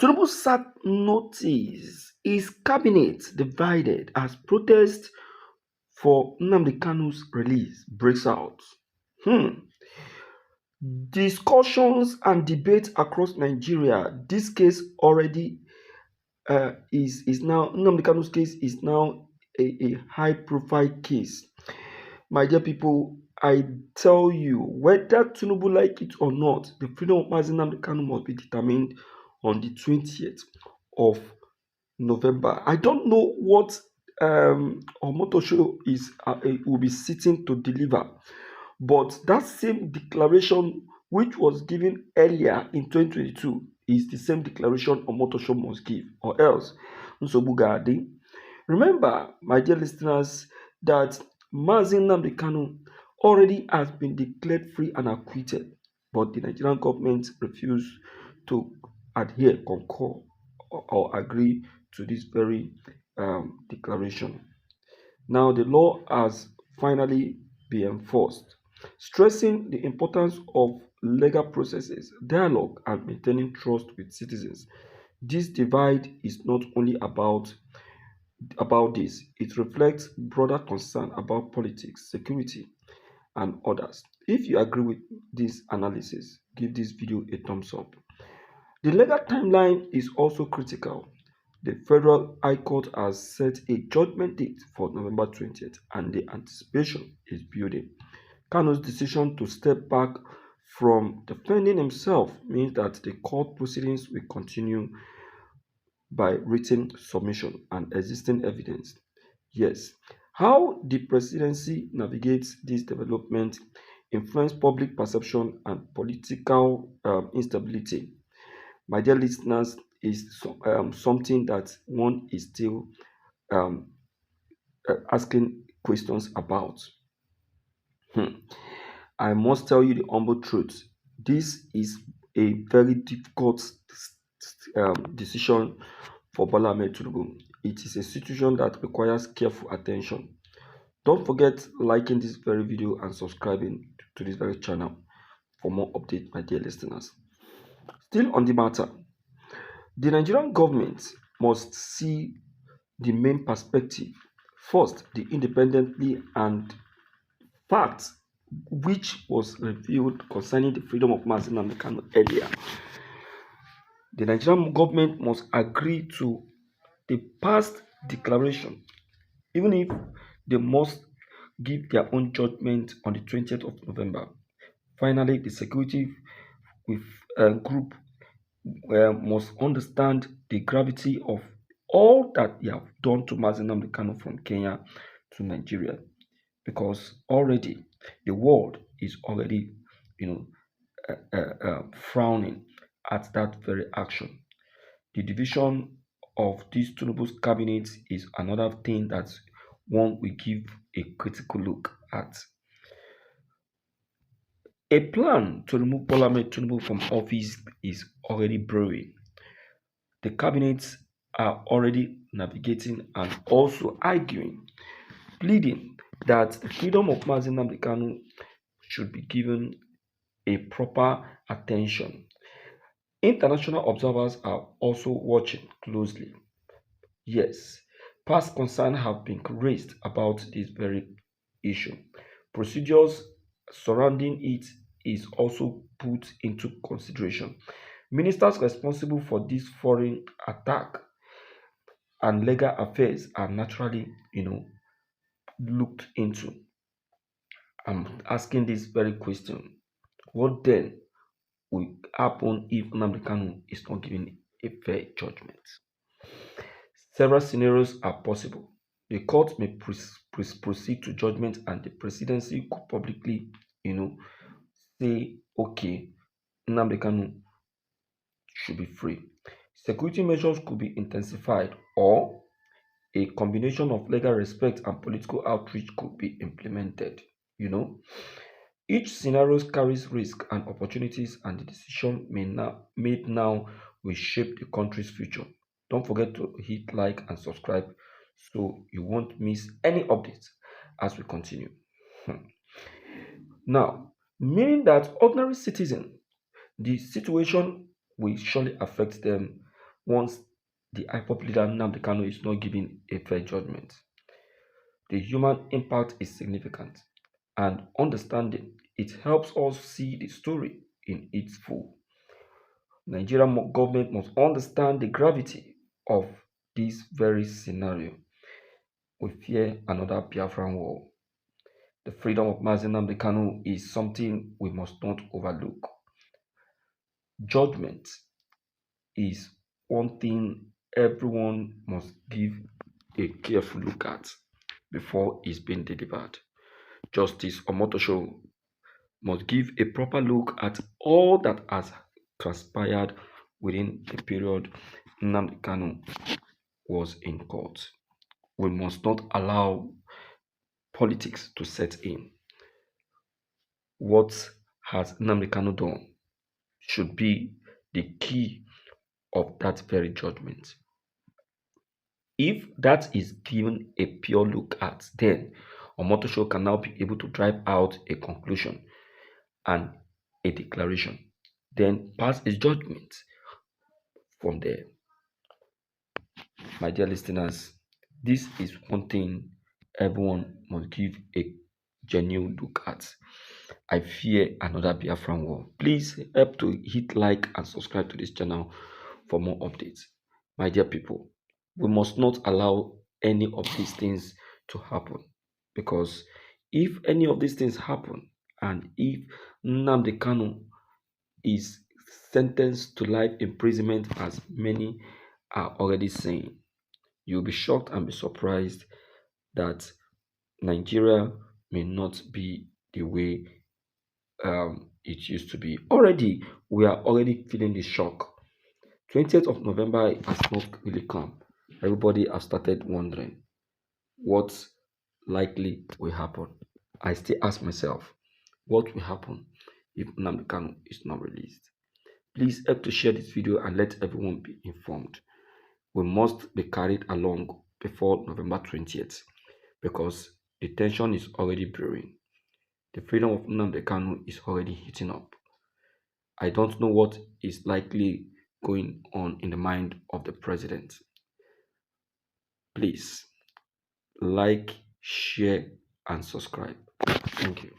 Tinubu sat notice his cabinet divided as protest for Nnamdi Kanu's release breaks out. Hmm. Discussions and debate across Nigeria. This case already is now Nnamdi Kanu's case is now a high profile case. My dear people, I tell you, whether Tinubu like it or not, the freedom of Mazi Nnamdi Kanu must be determined on the 20th of November. I don't know what Omotosho will be sitting to deliver, but that same declaration which was given earlier in 2022 is the same declaration Omotosho must give, or else Nsogbu ga-adị. Remember, my dear listeners, that Mazi Nnamdi Kanu already has been declared free and acquitted, but the Nigerian government refused to adhere, concur, or agree to this very declaration. Now, the law has finally been enforced, stressing the importance of legal processes, dialogue, and maintaining trust with citizens. This divide is not only about this, it reflects broader concern about politics, security, and others. If you agree with this analysis, give this video a thumbs up. The legal timeline is also critical. The Federal High Court has set a judgment date for November 20th, and the anticipation is building. Kanu's decision to step back from defending himself means that the court proceedings will continue by written submission and existing evidence. Yes. How the presidency navigates this development influence public perception and political instability. My dear listeners, is something that one is still um, asking questions about. Hmm. I must tell you the humble truth. This is a very difficult decision for Bola Ahmed Tinubu. It is a situation that requires careful attention. Don't forget liking this very video and subscribing to this very channel for more updates, my dear listeners. Still on the matter, the Nigerian government must see the main perspective. First, the independently and facts which was revealed concerning the freedom of Mazi Nnamdi Kanu earlier. The Nigerian government must agree to the past declaration, even if they must give their own judgment on the 20th of November. Finally, the security with, group must understand the gravity of all that they have done to Mazi Nnamdi Kanu from Kenya to Nigeria, because already the world is already, you know, frowning at that very action. The division of this Tinubu's cabinet is another thing that one will give a critical look at. A plan to remove Bola Ahmed Tinubu from office is already brewing. The cabinets are already navigating and also arguing, pleading that the freedom of Mazi Nnamdi Kanu should be given a proper attention. International observers are also watching closely. Yes, past concerns have been raised about this very issue. Procedures surrounding it is also put into consideration. Ministers responsible for this foreign attack and legal affairs are naturally, looked into. I'm asking this very question. What then will happen if Nnamdi Kanu is not given a fair judgment? Several scenarios are possible. The court may proceed to judgment, and the presidency could publicly, say, okay, Nnamdi Kanu should be free. Security measures could be intensified, or a combination of legal respect and political outreach could be implemented. You know, each scenario carries risk and opportunities, and the decision made now will shape the country's future. Don't forget to hit like and subscribe so you won't miss any updates as we continue. Hmm. Now, meaning that ordinary citizen, the situation will surely affect them once the IPOP leader Nnamdi Kanu is not given a fair judgment. The human impact is significant, and understanding it helps us see the story in its full. Nigerian government must understand the gravity of this very scenario. We fear another Biafran war. The freedom of Mazi Nnamdi Kanu is something we must not overlook. Judgment is one thing everyone must give a careful look at before it's being delivered. Justice Omotosho must give a proper look at all that has transpired within the period Nnamdi Kanu was in court. We must not allow politics to set in. What has Nnamdi Kanu done should be the key of that very judgment. If that is given a pure look at, then Omotosho can now be able to drive out a conclusion and a declaration, then pass his judgment from there. My dear listeners, this is one thing everyone must give a genuine look at. I fear another Biafran war. Please help to hit like and subscribe to this channel for more updates. My dear people, we must not allow any of these things to happen, because if any of these things happen and if Nnamdi Kanu is sentenced to life imprisonment, as many are already saying, you'll be shocked and be surprised that Nigeria may not be the way it used to be. Already, we are already feeling the shock. 20th of November has not really come. Everybody has started wondering what likely will happen. I still ask myself, what will happen if Nnamdi Kanu is not released? Please help to share this video and let everyone be informed. We must be carried along before November 20th, because the tension is already brewing. The freedom of Nnamdi Kanu is already heating up. I don't know what is likely going on in the mind of the president. Please like, share, and subscribe. Thank you.